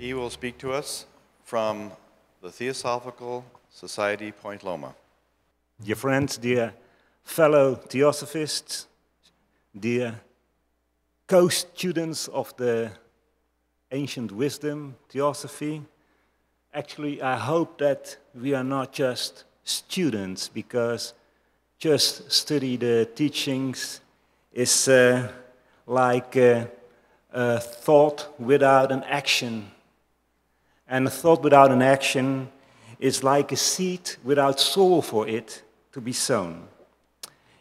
He will speak to us from the Theosophical Society, Point Loma. Dear friends, dear fellow Theosophists, dear co-students of the ancient wisdom, Theosophy, actually I hope that we are not just students, because just study the teachings is like a thought without an action. And a thought without an action is like a seed without soil for it to be sown.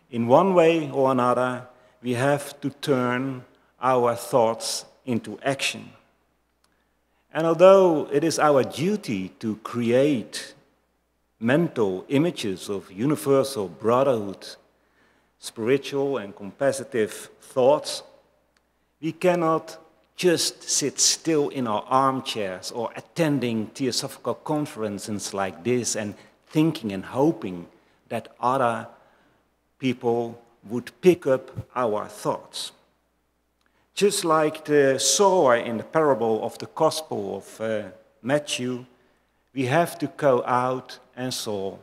In one way or another, we have to turn our thoughts into action. And although it is our duty to create mental images of universal brotherhood, spiritual and compassionate thoughts, we cannot just sit still in our armchairs or attending theosophical conferences like this and thinking and hoping that other people would pick up our thoughts. Just like the sower in the parable of the Gospel of Matthew, we have to go out and sow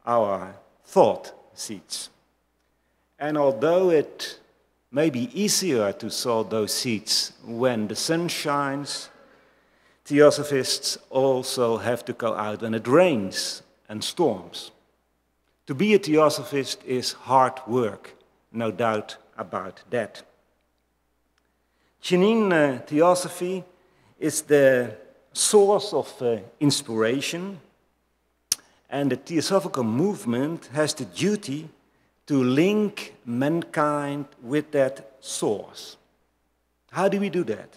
our thought seeds. And although it may be easier to sow those seeds when the sun shines, Theosophists also have to go out when it rains and storms. To be a Theosophist is hard work, no doubt about that. Genuine Theosophy is the source of inspiration, and the Theosophical movement has the duty to link mankind with that source. How do we do that?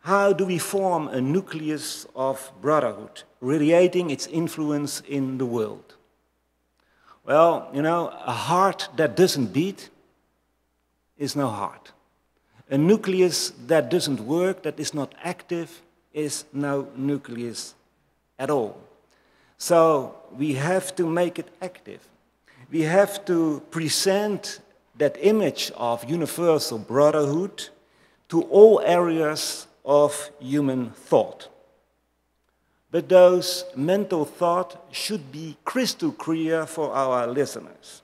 How do we form a nucleus of brotherhood, radiating its influence in the world? Well, you know, a heart that doesn't beat is no heart. A nucleus that doesn't work, that is not active, is no nucleus at all. So we have to make it active. We have to present that image of universal brotherhood to all areas of human thought. But those mental thoughts should be crystal clear for our listeners.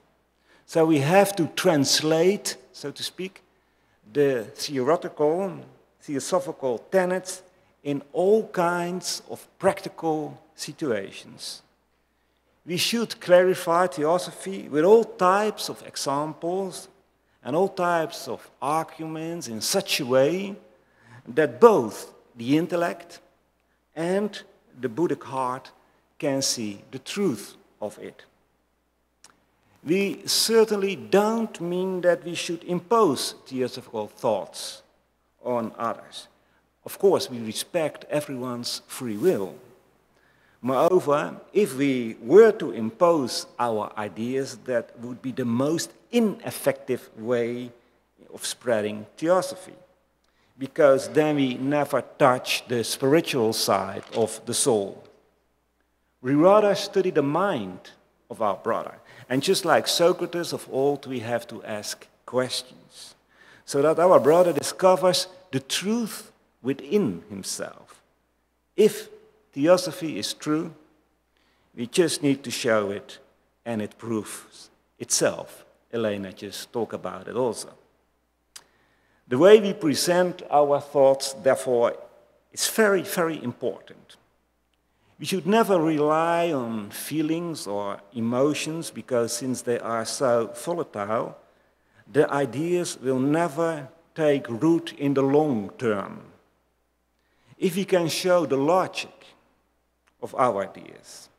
So we have to translate, so to speak, the theosophical tenets in all kinds of practical situations. We should clarify theosophy with all types of examples and all types of arguments in such a way that both the intellect and the Buddhic heart can see the truth of it. We certainly don't mean that we should impose theosophical thoughts on others. Of course, we respect everyone's free will. Moreover, if we were to impose our ideas, that would be the most ineffective way of spreading theosophy, because then we never touch the spiritual side of the soul. We rather study the mind of our brother. And just like Socrates of old, we have to ask questions, so that our brother discovers the truth within himself. If theosophy is true, we just need to show it, and it proves itself. Elena just talked about it also. The way we present our thoughts, therefore, is very, very important. We should never rely on feelings or emotions, because since they are so volatile, the ideas will never take root in the long term. If we can show the logic of our ideas,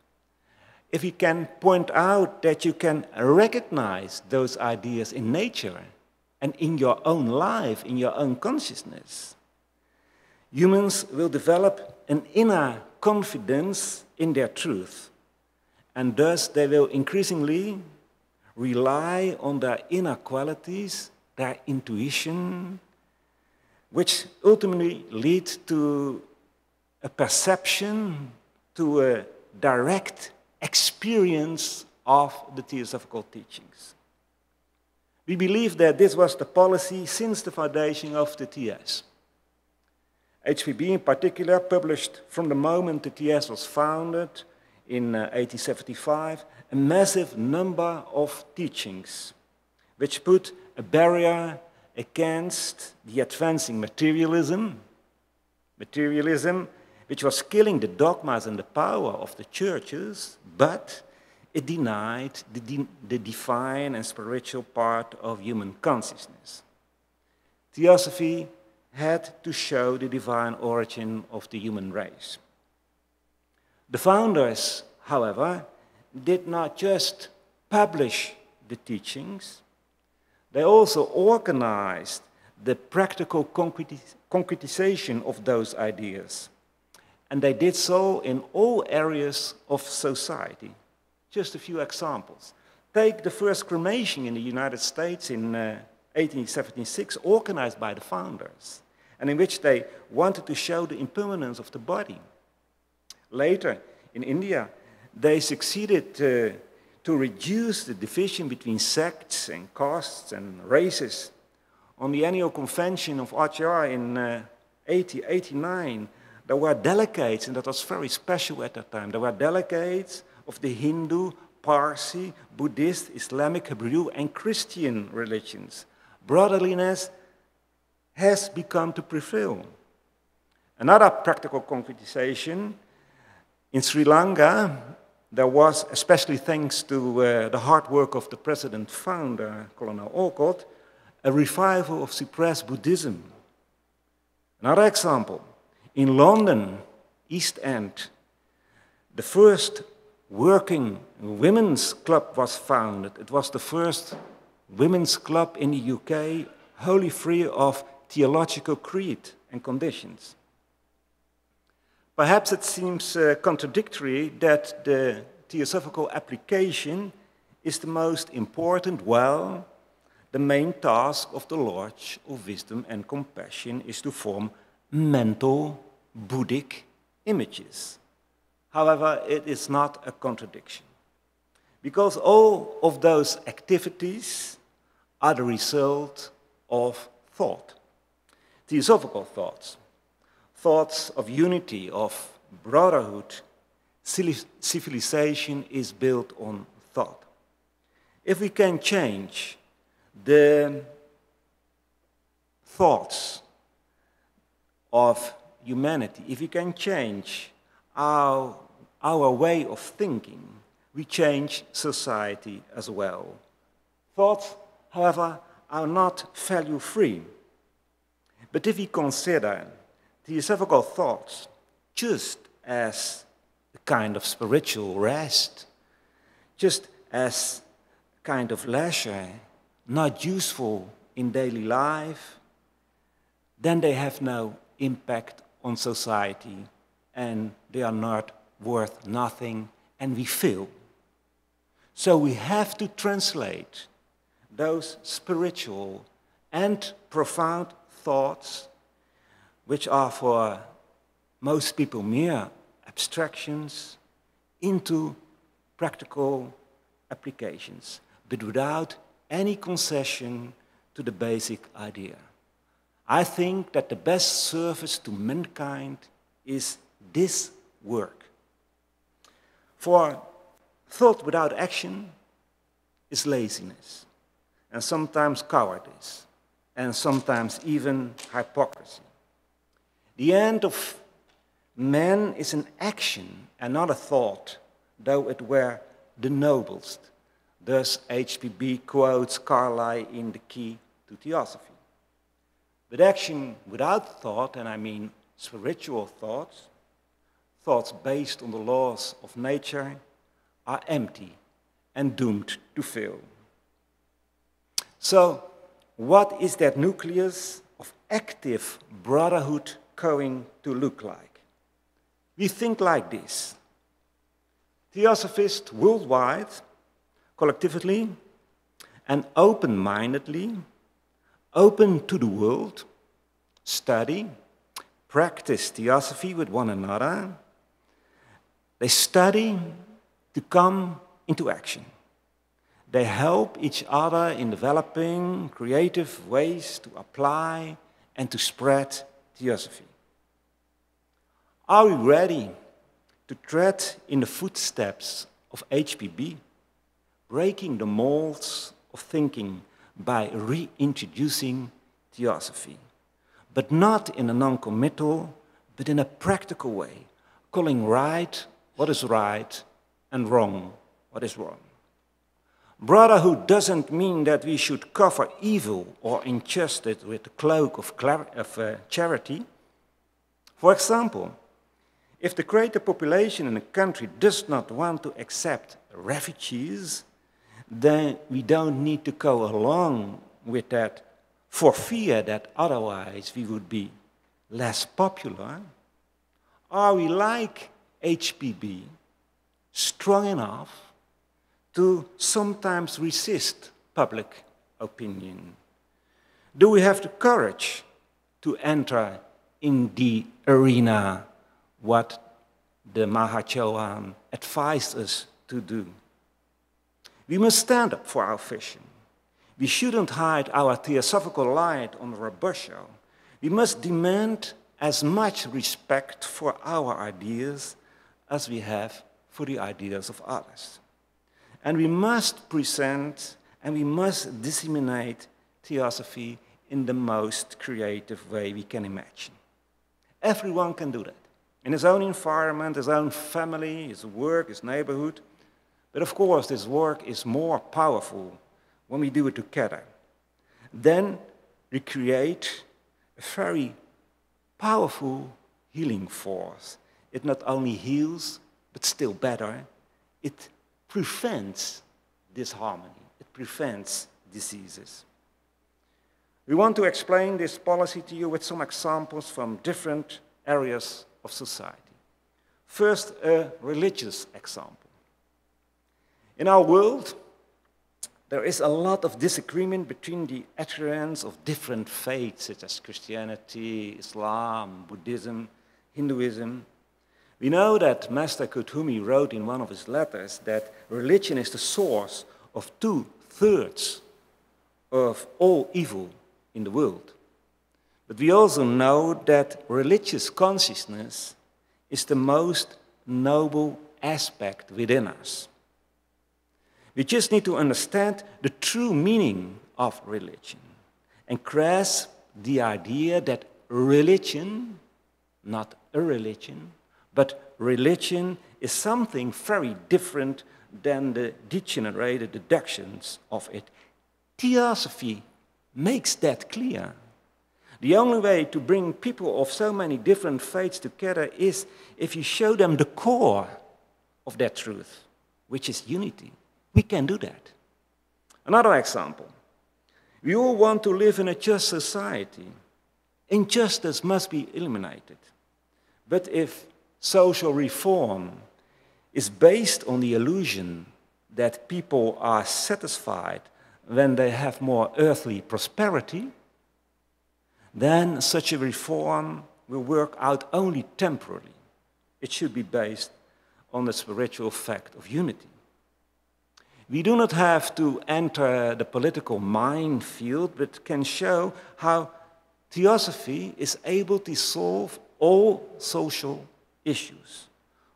if we can point out that you can recognize those ideas in nature and in your own life, in your own consciousness, humans will develop an inner confidence in their truth, and thus they will increasingly rely on their inner qualities, their intuition, which ultimately lead to a perception, to a direct experience of the theosophical teachings. We believe that this was the policy since the foundation of the I.S.I.S. HPB in particular published from the moment that the I.S.I.S was founded in 1875 a massive number of teachings which put a barrier against the advancing materialism, which was killing the dogmas and the power of the churches, but it denied the divine and spiritual part of human consciousness. Theosophy had to show the divine origin of the human race. The founders, however, did not just publish the teachings, they also organized the practical concretization of those ideas. And they did so in all areas of society. Just a few examples. Take the first cremation in the United States in 1876, organized by the founders, and in which they wanted to show the impermanence of the body. Later, in India, they succeeded to reduce the division between sects and castes and races. On the annual convention of I.S.I.S in 1889, there were delegates, and that was very special at that time, there were delegates of the Hindu, Parsi, Buddhist, Islamic, Hebrew, and Christian religions. Brotherliness has become to prevail. Another practical concretization, in Sri Lanka, there was, especially thanks to the hard work of the president founder, Colonel Olcott, a revival of suppressed Buddhism. Another example, in London, East End, the first working women's club was founded. It was the first women's club in the UK, wholly free of theological creed and conditions. Perhaps it seems contradictory that the theosophical application is the most important. Well, the main task of the Lodge of Wisdom and Compassion is to form mental Buddhic images. However, it is not a contradiction, because all of those activities are the result of thought, theosophical thoughts, thoughts of unity, of brotherhood. Civilization is built on thought. If we can change the thoughts of humanity, if we can change our way of thinking, we change society as well. Thoughts, however, are not value-free. But if we consider theosophical thoughts just as a kind of spiritual rest, just as a kind of leisure, not useful in daily life, then they have no impact on society, and they are not worth nothing, and we fail. So we have to translate those spiritual and profound thoughts, which are for most people mere abstractions, into practical applications, but without any concession to the basic idea. I think that the best service to mankind is this work. For thought without action is laziness, and sometimes cowardice, and sometimes even hypocrisy. The end of man is an action and not a thought, though it were the noblest. Thus, HPB quotes Carlyle in The Key to Theosophy. But action without thought, and I mean spiritual thoughts, thoughts based on the laws of nature, are empty and doomed to fail. So, what is that nucleus of active brotherhood going to look like? We think like this. Theosophists worldwide, collectively and open-mindedly, open to the world, study, practice theosophy with one another. They study to come into action. They help each other in developing creative ways to apply and to spread theosophy. Are we ready to tread in the footsteps of HPB, breaking the molds of thinking by reintroducing Theosophy, but not in a non-committal, but in a practical way, calling right what is right and wrong what is wrong? Brotherhood doesn't mean that we should cover evil or injustice with the cloak of charity. For example, if the greater population in a country does not want to accept refugees, then we don't need to go along with that for fear that otherwise we would be less popular. Are we like HPB, strong enough to sometimes resist public opinion? Do we have the courage to enter in the arena what the Mahachohan advised us to do? We must stand up for our vision. We shouldn't hide our theosophical light under a bushel. We must demand as much respect for our ideas as we have for the ideas of others. And we must present and we must disseminate Theosophy in the most creative way we can imagine. Everyone can do that. In his own environment, his own family, his work, his neighborhood. But of course, this work is more powerful when we do it together. Then we create a very powerful healing force. It not only heals, but still better, it prevents disharmony. It prevents diseases. We want to explain this policy to you with some examples from different areas of society. First, a religious example. In our world, there is a lot of disagreement between the adherents of different faiths, such as Christianity, Islam, Buddhism, Hinduism. We know that Master Kuthumi wrote in one of his letters that religion is the source of 2/3 of all evil in the world. But we also know that religious consciousness is the most noble aspect within us. We just need to understand the true meaning of religion and grasp the idea that religion, not a religion, but religion is something very different than the degenerated deductions of it. Theosophy makes that clear. The only way to bring people of so many different faiths together is if you show them the core of that truth, which is unity. We can do that. Another example. We all want to live in a just society. Injustice must be eliminated. But if social reform is based on the illusion that people are satisfied when they have more earthly prosperity, then such a reform will work out only temporarily. It should be based on the spiritual fact of unity. We do not have to enter the political minefield, but can show how Theosophy is able to solve all social issues.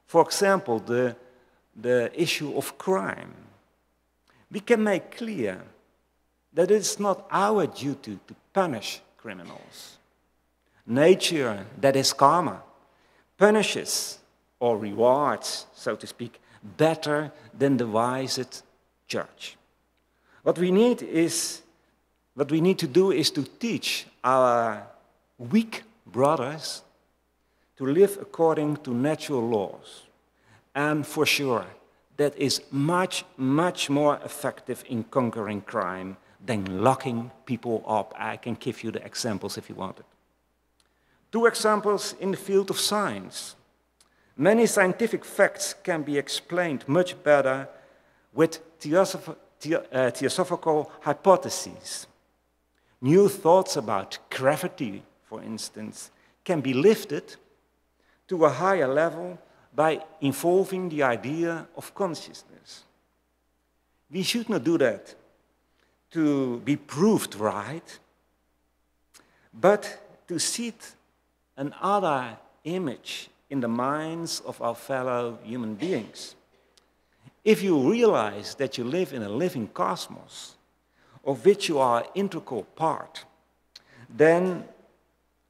For example, the issue of crime. We can make clear that it's not our duty to punish criminals. Nature, that is karma, punishes or rewards, so to speak, better than the wisest judge. What we need to do is to teach our weak brothers to live according to natural laws. And for sure, that is much, much more effective in conquering crime than locking people up. I can give you the examples if you want it. 2 examples in the field of science. Many scientific facts can be explained much better with theosophical hypotheses. New thoughts about gravity, for instance, can be lifted to a higher level by involving the idea of consciousness. We should not do that to be proved right, but to seek another image in the minds of our fellow human beings. If you realize that you live in a living cosmos, of which you are an integral part, then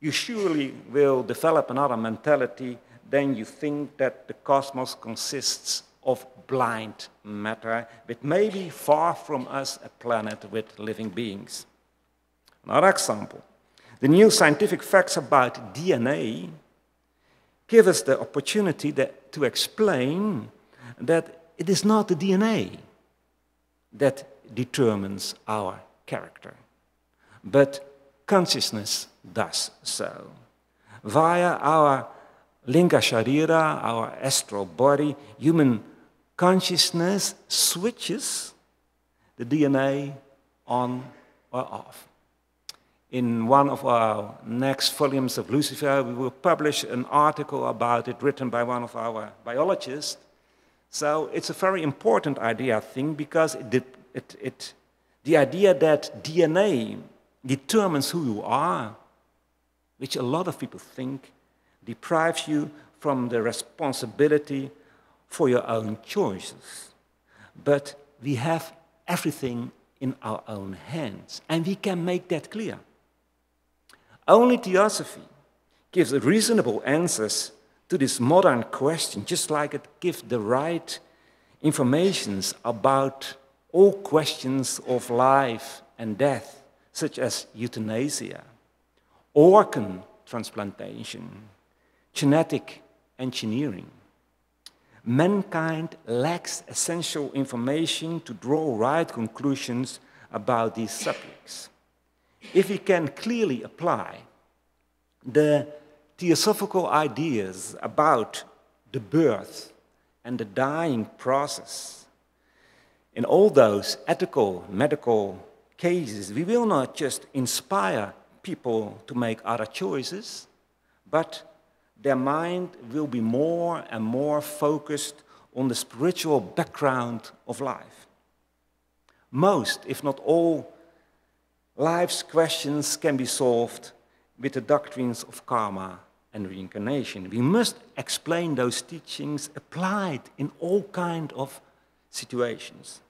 you surely will develop another mentality than you think that the cosmos consists of blind matter, but maybe far from us a planet with living beings. Another example, the new scientific facts about DNA give us the opportunity to explain that it is not the DNA that determines our character, but consciousness does so. Via our linga sharira, our astral body, human consciousness switches the DNA on or off. In one of our next volumes of Lucifer, we will publish an article about it written by one of our biologists. So it's a very important idea, I think, because the idea that DNA determines who you are, which a lot of people think, deprives you from the responsibility for your own choices. But we have everything in our own hands, and we can make that clear. Only Theosophy gives reasonable answers to this modern question, just like it gives the right information about all questions of life and death, such as euthanasia, organ transplantation, genetic engineering. Mankind lacks essential information to draw right conclusions about these subjects. If we can clearly apply the theosophical ideas about the birth and the dying process in all those ethical, medical cases, we will not just inspire people to make other choices, but their mind will be more and more focused on the spiritual background of life. Most, if not all, life's questions can be solved with the doctrines of karma and reincarnation. We must explain those teachings applied in all kinds of situations.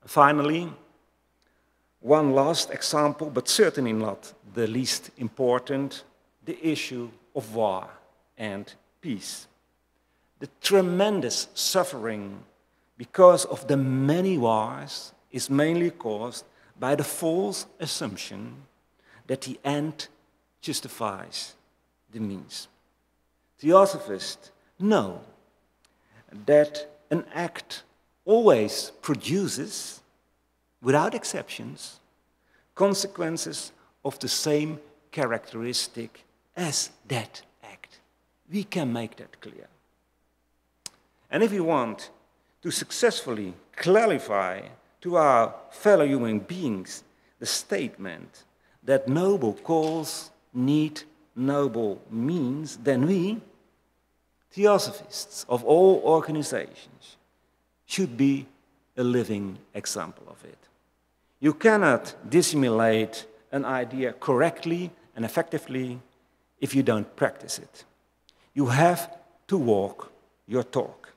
Finally, one last example, but certainly not the least important, the issue of war and peace. The tremendous suffering because of the many wars is mainly caused by the false assumption that the end justifies the means. Theosophists know that an act always produces, without exceptions, consequences of the same characteristic as that act. We can make that clear. And if we want to successfully clarify to our fellow human beings the statement that noble cause need noble means, then we, Theosophists of all organizations, should be a living example of it. You cannot dissimulate an idea correctly and effectively if you don't practice it. You have to walk your talk.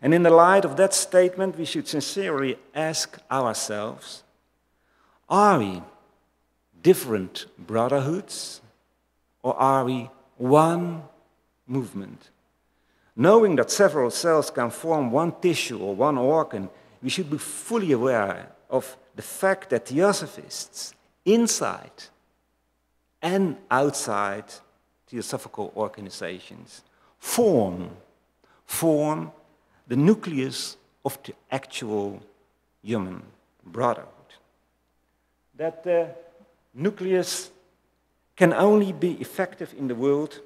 And in the light of that statement, we should sincerely ask ourselves, are we different brotherhoods, or are we one movement? Knowing that several cells can form one tissue or one organ, we should be fully aware of the fact that Theosophists, inside and outside theosophical organizations, form the nucleus of the actual human brotherhood. That the nucleus can only be effective in the world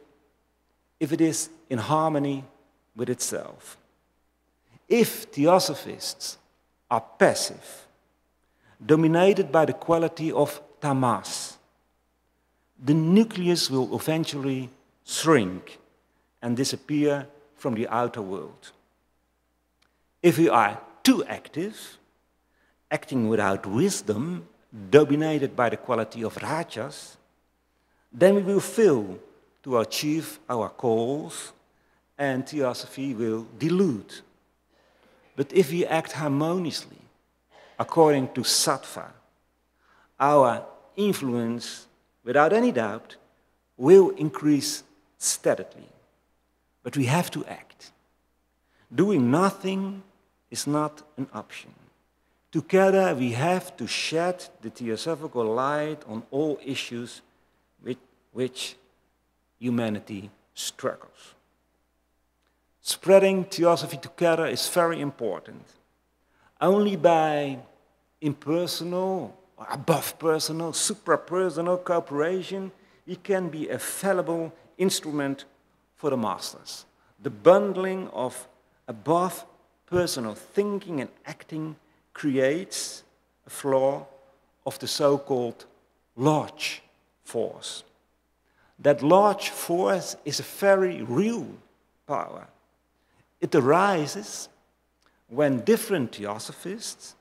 if it is in harmony with itself. If Theosophists are passive, dominated by the quality of tamas, the nucleus will eventually shrink and disappear from the outer world. If we are too active, acting without wisdom, dominated by the quality of rajas, then we will fail to achieve our goals, and Theosophy will delude. But if we act harmoniously, according to Sattva, our influence, without any doubt, will increase steadily. But we have to act. Doing nothing is not an option. Together we have to shed the theosophical light on all issues with which humanity struggles. Spreading Theosophy together is very important. Only by impersonal, or above personal, suprapersonal cooperation, we can be a fallible instrument for the masters. The bundling of above personal thinking and acting creates a flaw of the so-called large force. That large force is a very real power. It arises when different theosophists,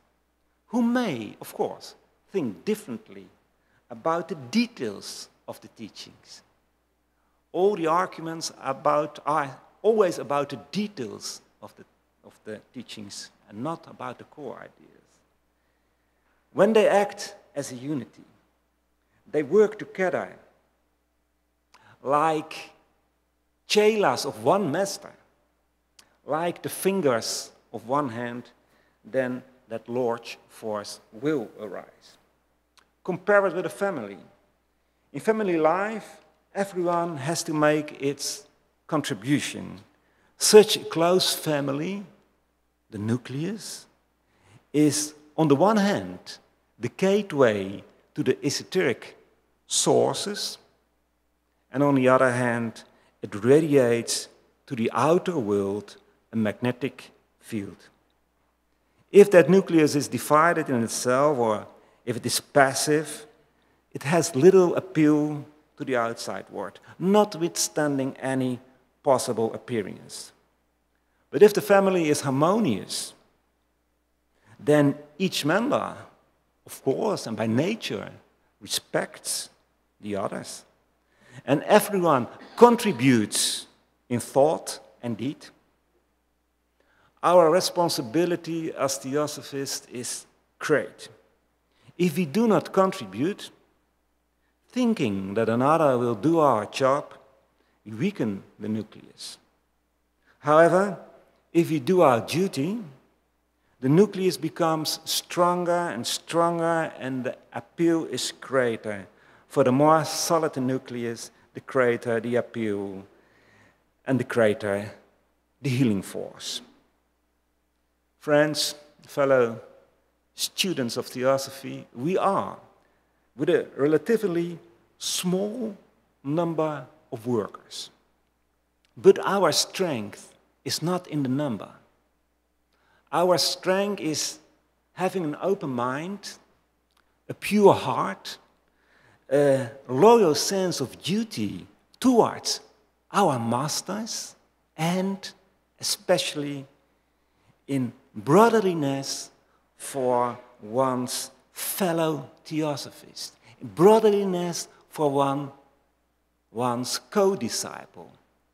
who may, of course, think differently about the details of the teachings. All the arguments are always about the details of the teachings and not about the core ideas. When they act as a unity, they work together like chelas of one master, like the fingers of one hand, then that large force will arise. Compare it with a family. In family life, everyone has to make its contribution. Such a close family, the nucleus, is on the one hand the gateway to the esoteric sources, and on the other hand it radiates to the outer world a magnetic field. If that nucleus is divided in itself, or if it is passive, it has little appeal to the outside world, notwithstanding any possible appearance. But if the family is harmonious, then each member, of course, and by nature, respects the others. And everyone contributes in thought and deed. Our responsibility as theosophists is great. If we do not contribute, thinking that another will do our job, we weaken the nucleus. However, if we do our duty, the nucleus becomes stronger and stronger, and the appeal is greater. For the more solid the nucleus, the greater the appeal, and the greater the healing force. Friends, fellow students of Theosophy, we are, with a relatively small number of workers. But our strength is not in the number. Our strength is having an open mind, a pure heart, a loyal sense of duty towards our masters, and especially in brotherliness for one's fellow theosophist, brotherliness for one's co-disciple.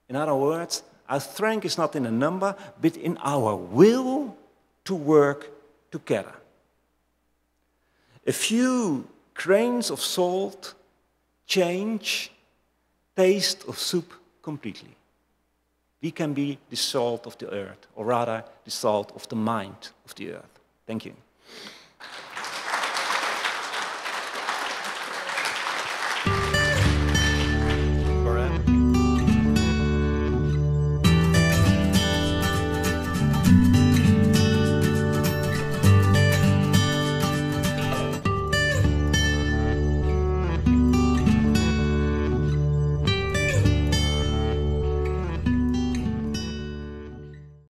In other words, our strength is not in a number, but in our will to work together. A few grains of salt change taste of soup completely. We can be the salt of the earth, or rather the salt of the mind of the earth. Thank you.